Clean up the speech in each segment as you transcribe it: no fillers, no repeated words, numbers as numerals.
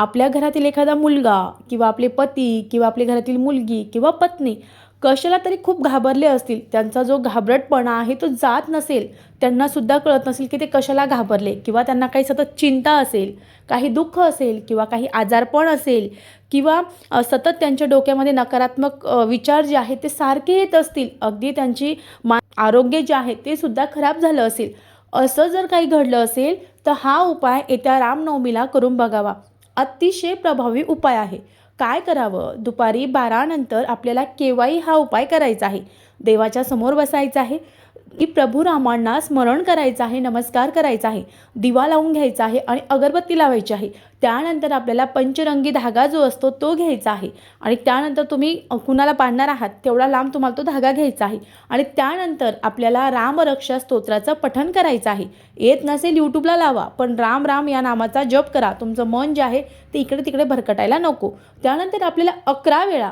आपल्या घरातील एखादा मुलगा किंवा आपले पती किंवा आपल्या घरातील मुलगी किंवा पत्नी कशाला तरी खूप घाबरले असतील, त्यांचा जो घाबरटपणा आहे तो जात नसेल, त्यांनासुद्धा कळत नसेल की ते कशाला घाबरले, किंवा त्यांना काही सतत चिंता असेल, काही दुःख असेल किंवा काही आजारपण असेल किंवा सतत त्यांच्या डोक्यामध्ये नकारात्मक विचार जे आहेत ते सारखे येत असतील, अगदी त्यांची आरोग्य जे आहे ते सुद्धा खराब झालं असेल, असं जर काही घडलं असेल तर हा उपाय येत्या रामनवमीला करून बघावा. अतिशय प्रभावी उपाय आहे. काय करावं? दुपारी 12 नंतर आपल्याला केव्हाही हा उपाय करायचा आहे. देवाच्या समोर बसायचं आहे की प्रभू रामांना स्मरण करायचं आहे, नमस्कार करायचा आहे, दिवा लावून घ्यायचा आहे आणि अगरबत्ती लावायची आहे. त्यानंतर आपल्याला पंचरंगी धागा जो असतो तो घ्यायचा आहे आणि त्यानंतर तुम्ही कुणाला बांधणार आहात तेवढा लांब तुम्हाला तो धागा घ्यायचा आहे आणि त्यानंतर आपल्याला रामरक्षा स्तोत्राचं पठण करायचं आहे. येत नसेल यूट्यूबला लावा, पण राम राम या नामाचा जप करा. तुमचं मन जे आहे ते इकडे तिकडे भरकटायला नको. त्यानंतर आपल्याला 11 वेळा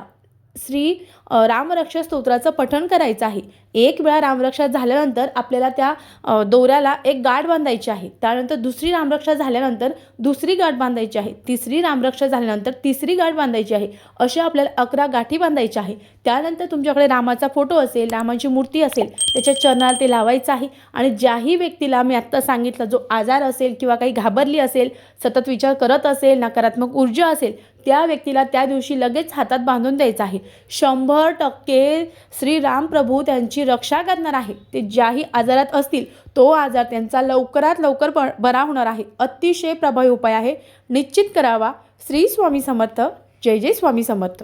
श्री रामरक्षा स्तोत्राचं पठण करायचं आहे. एक वेळा रामरक्षा झाल्यानंतर आपल्याला त्या दोऱ्याला एक गाठ बांधायची आहे. त्यानंतर दुसरी रामरक्षा झाल्यानंतर दुसरी गाठ बांधायची आहे. तिसरी रामरक्षा झाल्यानंतर तिसरी गाठ बांधायची आहे. अशा आपल्याला 11 गाठी बांधायच्या आहे. त्यानंतर तुमच्याकडे रामाचा फोटो असेल, रामाची मूर्ती असेल, त्याच्या चरणाला ते लावायचं आहे आणि ज्याही व्यक्तीला मी आत्ता सांगितलं, जो आजार असेल किंवा काही घाबरली असेल, सतत विचार करत असेल, नकारात्मक ऊर्जा असेल, त्या व्यक्तीला त्या दिवशी लगेच हातात बांधून द्यायचं आहे. 100% श्रीराम प्रभू त्यांची रक्षा करणार आहे. ते ज्याही आजारात असतील तो आजार त्यांचा लवकरात लवकर बरा होणार आहे. अतिशय प्रभावी उपाय आहे. निश्चित करावा. श्री स्वामी समर्थ. जय जय स्वामी समर्थ.